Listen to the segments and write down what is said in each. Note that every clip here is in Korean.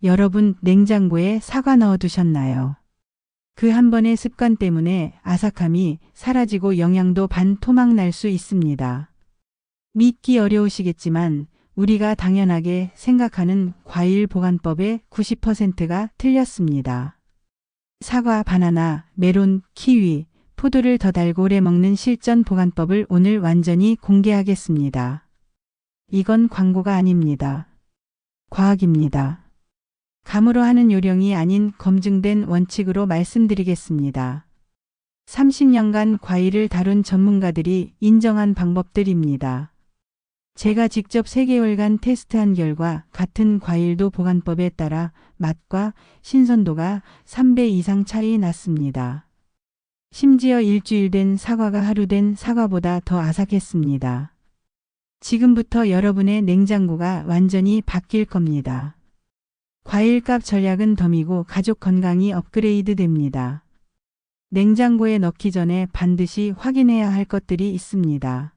여러분 냉장고에 사과 넣어두셨나요? 그 한 번의 습관 때문에 아삭함이 사라지고 영양도 반토막 날 수 있습니다. 믿기 어려우시겠지만 우리가 당연하게 생각하는 과일 보관법의 90%가 틀렸습니다. 사과, 바나나, 메론, 키위, 포도를 더 달고 오래 먹는 실전 보관법을 오늘 완전히 공개하겠습니다. 이건 광고가 아닙니다. 과학입니다. 감으로 하는 요령이 아닌 검증된 원칙으로 말씀드리겠습니다. 30년간 과일을 다룬 전문가들이 인정한 방법들입니다. 제가 직접 3개월간 테스트한 결과 같은 과일도 보관법에 따라 맛과 신선도가 3배 이상 차이 났습니다. 심지어 일주일 된 사과가 하루 된 사과보다 더 아삭했습니다. 지금부터 여러분의 냉장고가 완전히 바뀔 겁니다. 과일값 전략은 덤이고 가족 건강이 업그레이드 됩니다. 냉장고에 넣기 전에 반드시 확인해야 할 것들이 있습니다.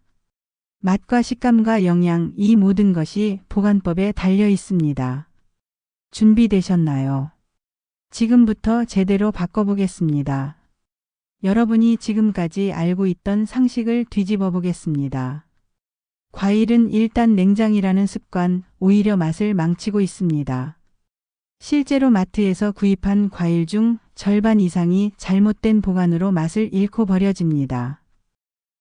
맛과 식감과 영양, 이 모든 것이 보관법에 달려 있습니다. 준비되셨나요? 지금부터 제대로 바꿔보겠습니다. 여러분이 지금까지 알고 있던 상식을 뒤집어 보겠습니다. 과일은 일단 냉장이라는 습관, 오히려 맛을 망치고 있습니다. 실제로 마트에서 구입한 과일 중 절반 이상이 잘못된 보관으로 맛을 잃고 버려집니다.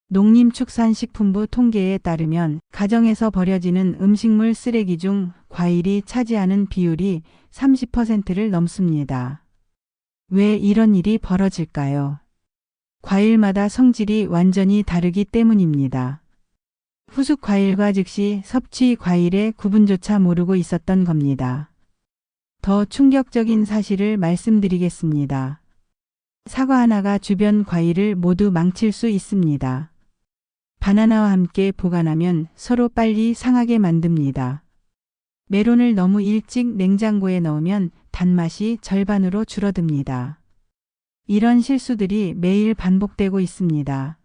농림축산식품부 통계에 따르면 가정에서 버려지는 음식물 쓰레기 중 과일이 차지하는 비율이 30%를 넘습니다. 왜 이런 일이 벌어질까요? 과일마다 성질이 완전히 다르기 때문입니다. 후숙 과일과 즉시 섭취 과일의 구분조차 모르고 있었던 겁니다. 더 충격적인 사실을 말씀드리겠습니다. 사과 하나가 주변 과일을 모두 망칠 수 있습니다. 바나나와 함께 보관하면 서로 빨리 상하게 만듭니다. 메론을 너무 일찍 냉장고에 넣으면 단맛이 절반으로 줄어듭니다. 이런 실수들이 매일 반복되고 있습니다.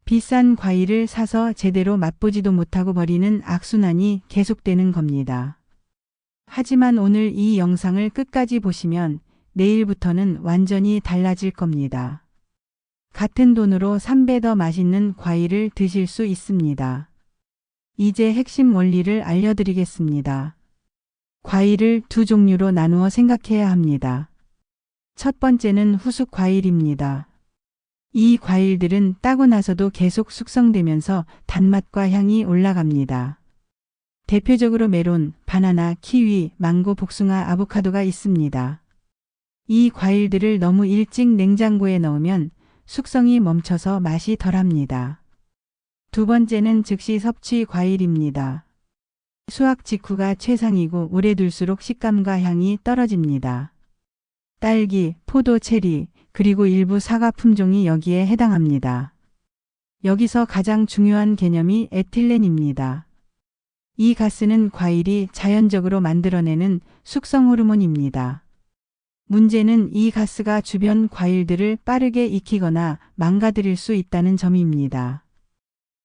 비싼 과일을 사서 제대로 맛보지도 못하고 버리는 악순환이 계속되는 겁니다. 하지만 오늘 이 영상을 끝까지 보시면 내일부터는 완전히 달라질 겁니다. 같은 돈으로 3배 더 맛있는 과일을 드실 수 있습니다. 이제 핵심 원리를 알려드리겠습니다. 과일을 두 종류로 나누어 생각해야 합니다. 첫 번째는 후숙 과일입니다. 이 과일들은 따고 나서도 계속 숙성되면서 단맛과 향이 올라갑니다. 대표적으로 메론, 바나나, 키위, 망고, 복숭아, 아보카도가 있습니다. 이 과일들을 너무 일찍 냉장고에 넣으면 숙성이 멈춰서 맛이 덜합니다. 두 번째는 즉시 섭취 과일입니다. 수확 직후가 최상이고 오래 둘수록 식감과 향이 떨어집니다. 딸기, 포도, 체리, 그리고 일부 사과 품종이 여기에 해당합니다. 여기서 가장 중요한 개념이 에틸렌입니다. 이 가스는 과일이 자연적으로 만들어내는 숙성 호르몬입니다. 문제는 이 가스가 주변 과일들을 빠르게 익히거나 망가뜨릴 수 있다는 점입니다.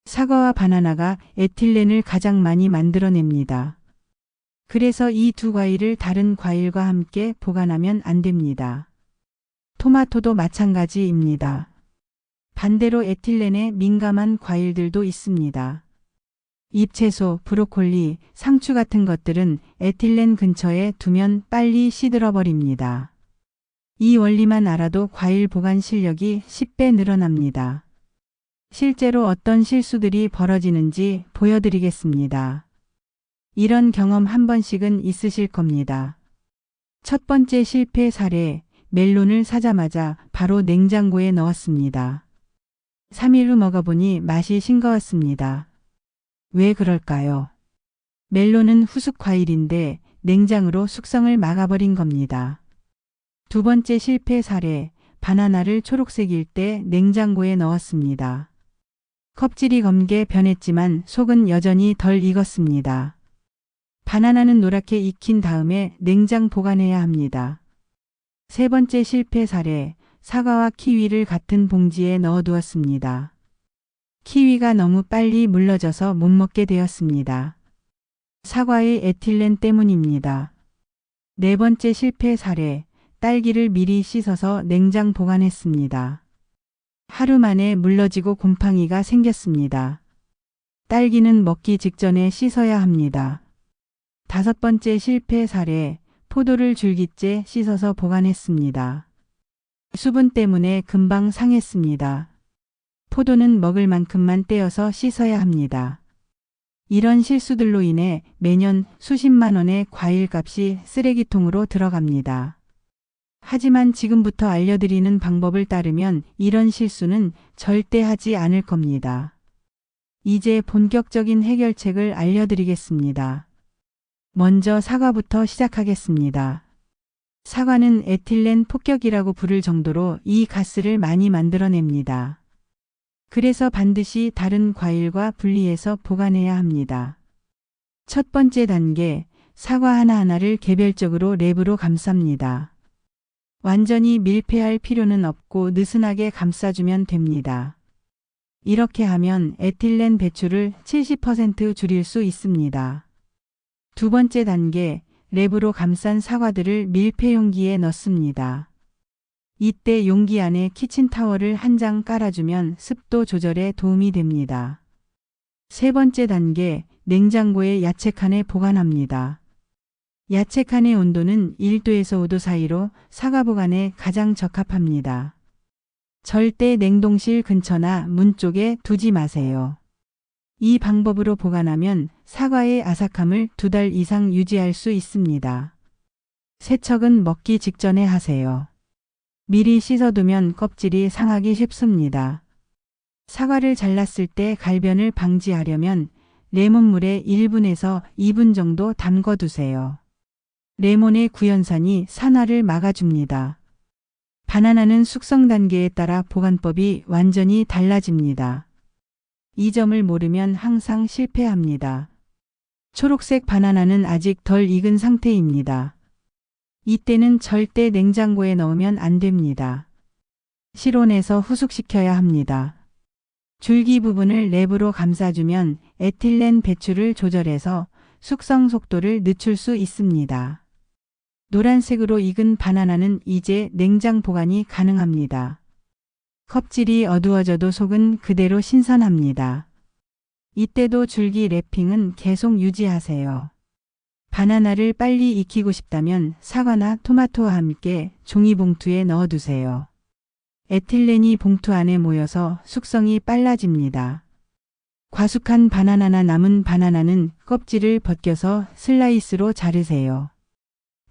사과와 바나나가 에틸렌을 가장 많이 만들어냅니다. 그래서 이 두 과일을 다른 과일과 함께 보관하면 안 됩니다. 토마토도 마찬가지입니다. 반대로 에틸렌에 민감한 과일들도 있습니다. 잎채소, 브로콜리, 상추 같은 것들은 에틸렌 근처에 두면 빨리 시들어버립니다. 이 원리만 알아도 과일 보관 실력이 10배 늘어납니다. 실제로 어떤 실수들이 벌어지는지 보여드리겠습니다. 이런 경험 한 번씩은 있으실 겁니다. 첫 번째 실패 사례, 멜론을 사자마자 바로 냉장고에 넣었습니다. 3일 후 먹어보니 맛이 싱거웠습니다. 왜 그럴까요? 멜론은 후숙 과일인데 냉장으로 숙성을 막아버린 겁니다. 두 번째 실패 사례, 바나나를 초록색일 때 냉장고에 넣었습니다. 껍질이 검게 변했지만 속은 여전히 덜 익었습니다. 바나나는 노랗게 익힌 다음에 냉장 보관해야 합니다. 세 번째 실패 사례, 사과와 키위를 같은 봉지에 넣어두었습니다. 키위가 너무 빨리 물러져서 못 먹게 되었습니다. 사과의 에틸렌 때문입니다. 네 번째 실패 사례, 딸기를 미리 씻어서 냉장 보관했습니다. 하루 만에 물러지고 곰팡이가 생겼습니다. 딸기는 먹기 직전에 씻어야 합니다. 다섯 번째 실패 사례, 포도를 줄기째 씻어서 보관했습니다. 수분 때문에 금방 상했습니다. 포도는 먹을 만큼만 떼어서 씻어야 합니다. 이런 실수들로 인해 매년 수십만 원의 과일값이 쓰레기통으로 들어갑니다. 하지만 지금부터 알려드리는 방법을 따르면 이런 실수는 절대 하지 않을 겁니다. 이제 본격적인 해결책을 알려드리겠습니다. 먼저 사과부터 시작하겠습니다. 사과는 에틸렌 폭격이라고 부를 정도로 이 가스를 많이 만들어냅니다. 그래서 반드시 다른 과일과 분리해서 보관해야 합니다. 첫 번째 단계, 사과 하나하나를 개별적으로 랩으로 감쌉니다. 완전히 밀폐할 필요는 없고 느슨하게 감싸주면 됩니다. 이렇게 하면 에틸렌 배출을 70% 줄일 수 있습니다. 두 번째 단계, 랩으로 감싼 사과들을 밀폐 용기에 넣습니다. 이때 용기 안에 키친타월을 한 장 깔아주면 습도 조절에 도움이 됩니다. 세 번째 단계, 냉장고에 야채칸에 보관합니다. 야채칸의 온도는 1도에서 5도 사이로 사과 보관에 가장 적합합니다. 절대 냉동실 근처나 문 쪽에 두지 마세요. 이 방법으로 보관하면 사과의 아삭함을 2달 이상 유지할 수 있습니다. 세척은 먹기 직전에 하세요. 미리 씻어두면 껍질이 상하기 쉽습니다. 사과를 잘랐을 때 갈변을 방지하려면 레몬물에 1분에서 2분 정도 담궈두세요. 레몬의 구연산이 산화를 막아줍니다. 바나나는 숙성 단계에 따라 보관법이 완전히 달라집니다. 이 점을 모르면 항상 실패합니다. 초록색 바나나는 아직 덜 익은 상태입니다. 이때는 절대 냉장고에 넣으면 안 됩니다. 실온에서 후숙시켜야 합니다. 줄기 부분을 랩으로 감싸주면 에틸렌 배출을 조절해서 숙성 속도를 늦출 수 있습니다. 노란색으로 익은 바나나는 이제 냉장 보관이 가능합니다. 껍질이 어두워져도 속은 그대로 신선합니다. 이때도 줄기 랩핑은 계속 유지하세요. 바나나를 빨리 익히고 싶다면 사과나 토마토와 함께 종이봉투에 넣어두세요. 에틸렌이 봉투 안에 모여서 숙성이 빨라집니다. 과숙한 바나나나 남은 바나나는 껍질을 벗겨서 슬라이스로 자르세요.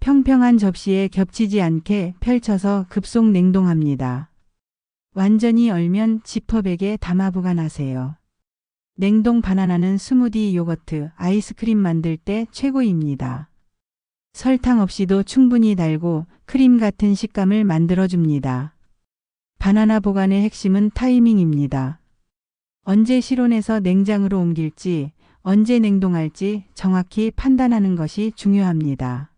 평평한 접시에 겹치지 않게 펼쳐서 급속 냉동합니다. 완전히 얼면 지퍼백에 담아 보관하세요. 냉동 바나나는 스무디, 요거트, 아이스크림 만들 때 최고입니다. 설탕 없이도 충분히 달고 크림 같은 식감을 만들어줍니다. 바나나 보관의 핵심은 타이밍입니다. 언제 실온에서 냉장으로 옮길지, 언제 냉동할지 정확히 판단하는 것이 중요합니다.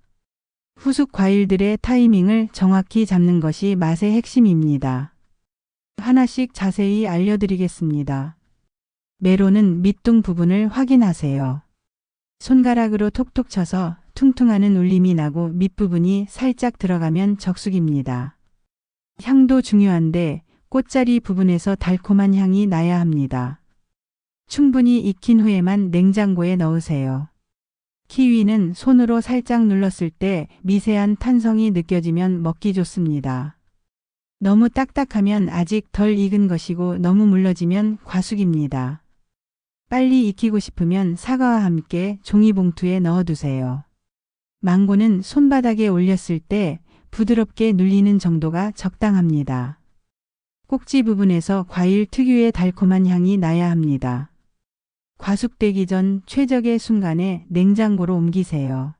후숙 과일들의 타이밍을 정확히 잡는 것이 맛의 핵심입니다. 하나씩 자세히 알려드리겠습니다. 메론은 밑둥 부분을 확인하세요. 손가락으로 톡톡 쳐서 퉁퉁하는 울림이 나고 밑부분이 살짝 들어가면 적숙입니다. 향도 중요한데 꽃자리 부분에서 달콤한 향이 나야 합니다. 충분히 익힌 후에만 냉장고에 넣으세요. 키위는 손으로 살짝 눌렀을 때 미세한 탄성이 느껴지면 먹기 좋습니다. 너무 딱딱하면 아직 덜 익은 것이고 너무 물러지면 과숙입니다. 빨리 익히고 싶으면 사과와 함께 종이봉투에 넣어두세요. 망고는 손바닥에 올렸을 때 부드럽게 눌리는 정도가 적당합니다. 꼭지 부분에서 과일 특유의 달콤한 향이 나야 합니다. 과숙되기 전 최적의 순간에 냉장고로 옮기세요.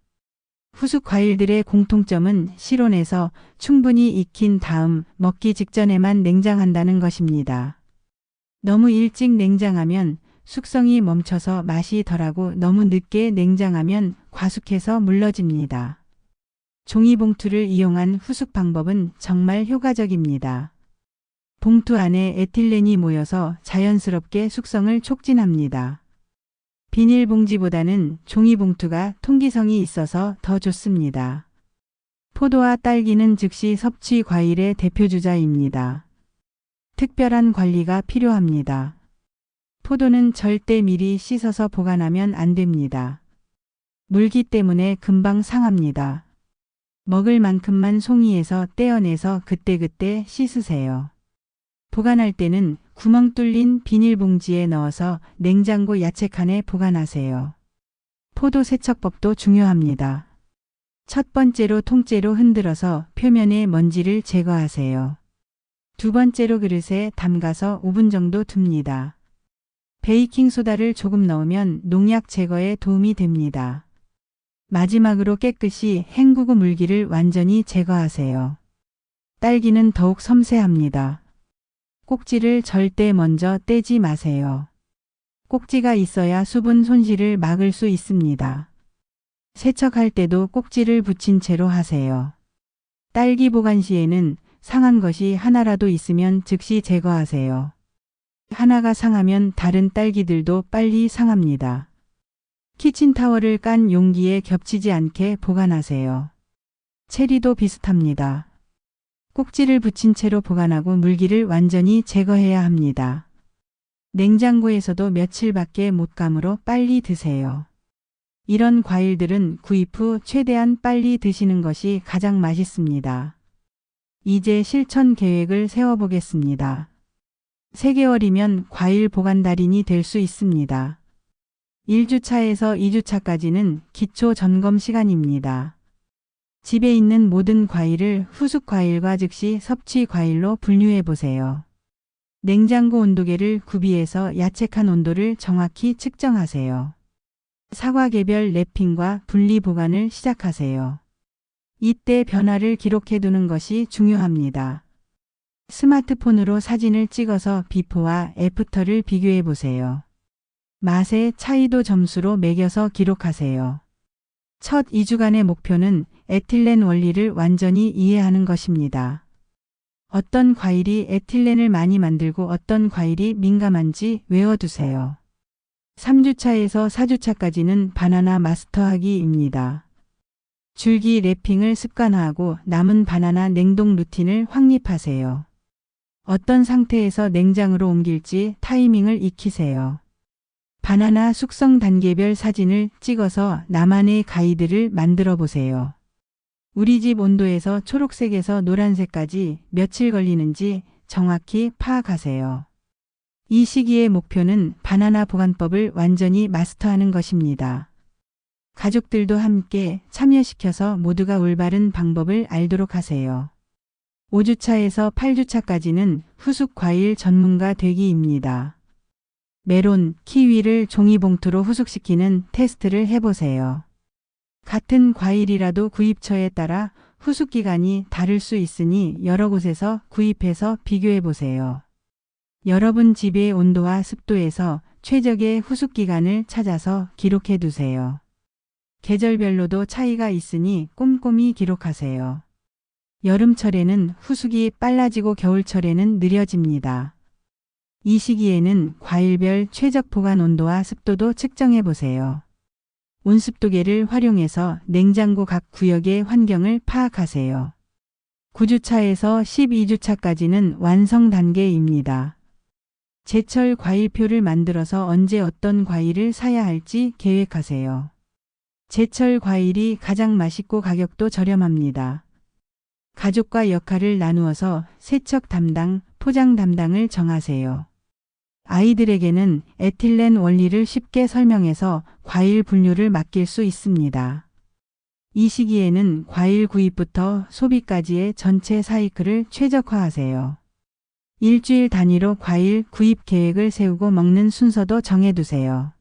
후숙 과일들의 공통점은 실온에서 충분히 익힌 다음 먹기 직전에만 냉장한다는 것입니다. 너무 일찍 냉장하면 숙성이 멈춰서 맛이 덜하고 너무 늦게 냉장하면 과숙해서 물러집니다. 종이봉투를 이용한 후숙 방법은 정말 효과적입니다. 봉투 안에 에틸렌이 모여서 자연스럽게 숙성을 촉진합니다. 비닐봉지보다는 종이봉투가 통기성이 있어서 더 좋습니다. 포도와 딸기는 즉시 섭취 과일의 대표주자입니다. 특별한 관리가 필요합니다. 포도는 절대 미리 씻어서 보관하면 안 됩니다. 물기 때문에 금방 상합니다. 먹을 만큼만 송이에서 떼어내서 그때그때 씻으세요. 보관할 때는 구멍 뚫린 비닐봉지에 넣어서 냉장고 야채칸에 보관하세요. 포도 세척법도 중요합니다. 첫 번째로 통째로 흔들어서 표면의 먼지를 제거하세요. 두 번째로 그릇에 담가서 5분 정도 둡니다. 베이킹소다를 조금 넣으면 농약 제거에 도움이 됩니다. 마지막으로 깨끗이 헹구고 물기를 완전히 제거하세요. 딸기는 더욱 섬세합니다. 꼭지를 절대 먼저 떼지 마세요. 꼭지가 있어야 수분 손실을 막을 수 있습니다. 세척할 때도 꼭지를 붙인 채로 하세요. 딸기 보관 시에는 상한 것이 하나라도 있으면 즉시 제거하세요. 하나가 상하면 다른 딸기들도 빨리 상합니다. 키친타월을 깐 용기에 겹치지 않게 보관하세요. 체리도 비슷합니다. 꼭지를 붙인 채로 보관하고 물기를 완전히 제거해야 합니다. 냉장고에서도 며칠밖에 못 가므로 빨리 드세요. 이런 과일들은 구입 후 최대한 빨리 드시는 것이 가장 맛있습니다. 이제 실천 계획을 세워보겠습니다. 3개월이면 과일 보관 달인이 될 수 있습니다. 1주차에서 2주차까지는 기초 점검 시간입니다. 집에 있는 모든 과일을 후숙 과일과 즉시 섭취 과일로 분류해 보세요. 냉장고 온도계를 구비해서 야채칸 온도를 정확히 측정하세요. 사과 개별 랩핑과 분리 보관을 시작하세요. 이때 변화를 기록해 두는 것이 중요합니다. 스마트폰으로 사진을 찍어서 비포와 애프터를 비교해 보세요. 맛의 차이도 점수로 매겨서 기록하세요. 첫 2주간의 목표는 에틸렌 원리를 완전히 이해하는 것입니다. 어떤 과일이 에틸렌을 많이 만들고 어떤 과일이 민감한지 외워두세요. 3주차에서 4주차까지는 바나나 마스터하기입니다. 줄기 랩핑을 습관화하고 남은 바나나 냉동 루틴을 확립하세요. 어떤 상태에서 냉장으로 옮길지 타이밍을 익히세요. 바나나 숙성 단계별 사진을 찍어서 나만의 가이드를 만들어 보세요. 우리 집 온도에서 초록색에서 노란색까지 며칠 걸리는지 정확히 파악하세요. 이 시기의 목표는 바나나 보관법을 완전히 마스터하는 것입니다. 가족들도 함께 참여시켜서 모두가 올바른 방법을 알도록 하세요. 5주차에서 8주차까지는 후숙 과일 전문가 되기입니다. 메론, 키위를 종이봉투로 후숙시키는 테스트를 해보세요. 같은 과일이라도 구입처에 따라 후숙 기간이 다를 수 있으니 여러 곳에서 구입해서 비교해 보세요. 여러분 집의 온도와 습도에서 최적의 후숙 기간을 찾아서 기록해 두세요. 계절별로도 차이가 있으니 꼼꼼히 기록하세요. 여름철에는 후숙이 빨라지고 겨울철에는 느려집니다. 이 시기에는 과일별 최적 보관 온도와 습도도 측정해 보세요. 온습도계를 활용해서 냉장고 각 구역의 환경을 파악하세요. 9주차에서 12주차까지는 완성 단계입니다. 제철 과일표를 만들어서 언제 어떤 과일을 사야 할지 계획하세요. 제철 과일이 가장 맛있고 가격도 저렴합니다. 가족과 역할을 나누어서 세척 담당, 포장 담당을 정하세요. 아이들에게는 에틸렌 원리를 쉽게 설명해서 과일 분류를 맡길 수 있습니다. 이 시기에는 과일 구입부터 소비까지의 전체 사이클을 최적화하세요. 일주일 단위로 과일 구입 계획을 세우고 먹는 순서도 정해두세요.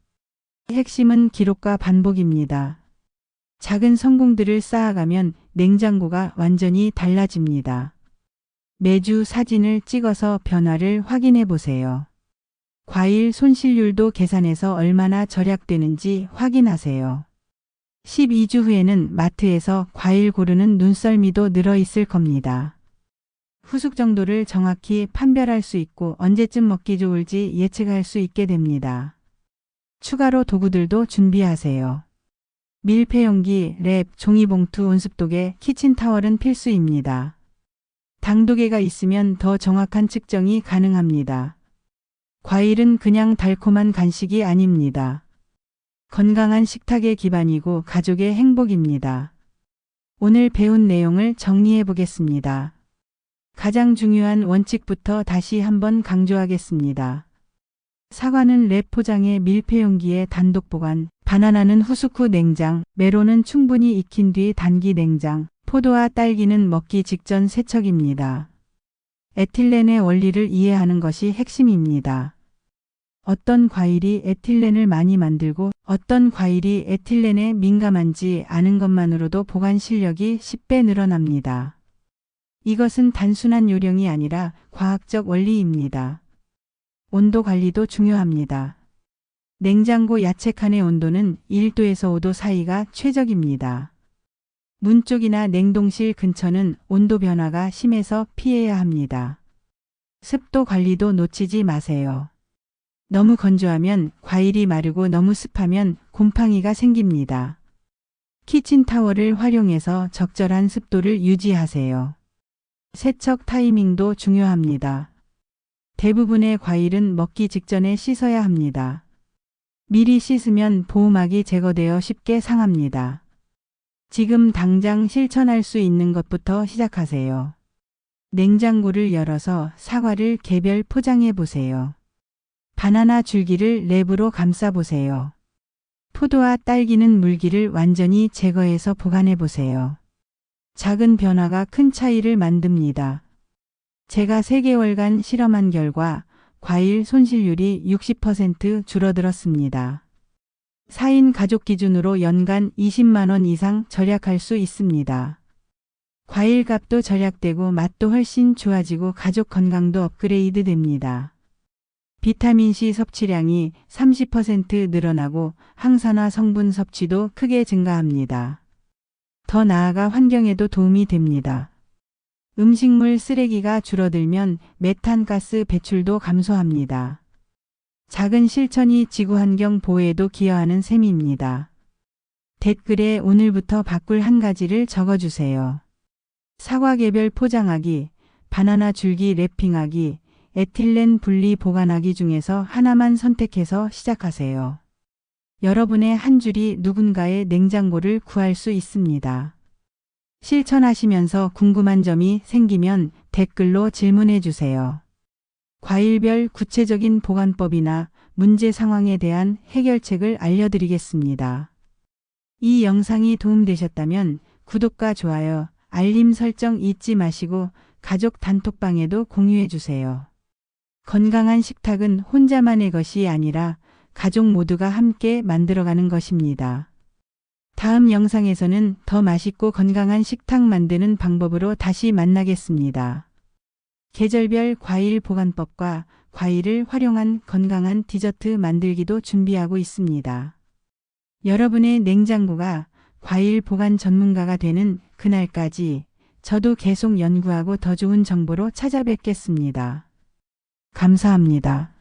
핵심은 기록과 반복입니다. 작은 성공들을 쌓아가면 냉장고가 완전히 달라집니다. 매주 사진을 찍어서 변화를 확인해 보세요. 과일 손실률도 계산해서 얼마나 절약되는지 확인하세요. 12주 후에는 마트에서 과일 고르는 눈썰미도 늘어 있을 겁니다. 후숙 정도를 정확히 판별할 수 있고 언제쯤 먹기 좋을지 예측할 수 있게 됩니다. 추가로 도구들도 준비하세요. 밀폐용기, 랩, 종이봉투, 온습도계, 키친타월은 필수입니다. 당도계가 있으면 더 정확한 측정이 가능합니다. 과일은 그냥 달콤한 간식이 아닙니다. 건강한 식탁의 기반이고 가족의 행복입니다. 오늘 배운 내용을 정리해 보겠습니다. 가장 중요한 원칙부터 다시 한번 강조하겠습니다. 사과는 랩 포장에 밀폐용기에 단독 보관, 바나나는 후숙 후 냉장, 메론은 충분히 익힌 뒤 단기 냉장, 포도와 딸기는 먹기 직전 세척입니다. 에틸렌의 원리를 이해하는 것이 핵심입니다. 어떤 과일이 에틸렌을 많이 만들고 어떤 과일이 에틸렌에 민감한지 아는 것만으로도 보관 실력이 10배 늘어납니다. 이것은 단순한 요령이 아니라 과학적 원리입니다. 온도 관리도 중요합니다. 냉장고 야채칸의 온도는 1도에서 5도 사이가 최적입니다. 문 쪽이나 냉동실 근처는 온도 변화가 심해서 피해야 합니다. 습도 관리도 놓치지 마세요. 너무 건조하면 과일이 마르고 너무 습하면 곰팡이가 생깁니다. 키친타월을 활용해서 적절한 습도를 유지하세요. 세척 타이밍도 중요합니다. 대부분의 과일은 먹기 직전에 씻어야 합니다. 미리 씻으면 보호막이 제거되어 쉽게 상합니다. 지금 당장 실천할 수 있는 것부터 시작하세요. 냉장고를 열어서 사과를 개별 포장해 보세요. 바나나 줄기를 랩으로 감싸 보세요. 포도와 딸기는 물기를 완전히 제거해서 보관해 보세요. 작은 변화가 큰 차이를 만듭니다. 제가 3개월간 실험한 결과 과일 손실률이 60% 줄어들었습니다. 4인 가족 기준으로 연간 20만 원 이상 절약할 수 있습니다. 과일 값도 절약되고 맛도 훨씬 좋아지고 가족 건강도 업그레이드 됩니다. 비타민C 섭취량이 30% 늘어나고 항산화 성분 섭취도 크게 증가합니다. 더 나아가 환경에도 도움이 됩니다. 음식물 쓰레기가 줄어들면 메탄가스 배출도 감소합니다. 작은 실천이 지구 환경 보호에도 기여하는 셈입니다. 댓글에 오늘부터 바꿀 한 가지를 적어주세요. 사과 개별 포장하기, 바나나 줄기 랩핑하기, 에틸렌 분리 보관하기 중에서 하나만 선택해서 시작하세요. 여러분의 한 줄이 누군가의 냉장고를 구할 수 있습니다. 실천하시면서 궁금한 점이 생기면 댓글로 질문해 주세요. 과일별 구체적인 보관법이나 문제 상황에 대한 해결책을 알려드리겠습니다. 이 영상이 도움되셨다면 구독과 좋아요, 알림 설정 잊지 마시고 가족 단톡방에도 공유해 주세요. 건강한 식탁은 혼자만의 것이 아니라 가족 모두가 함께 만들어가는 것입니다. 다음 영상에서는 더 맛있고 건강한 식탁 만드는 방법으로 다시 만나겠습니다. 계절별 과일 보관법과 과일을 활용한 건강한 디저트 만들기도 준비하고 있습니다. 여러분의 냉장고가 과일 보관 전문가가 되는 그날까지 저도 계속 연구하고 더 좋은 정보로 찾아뵙겠습니다. 감사합니다.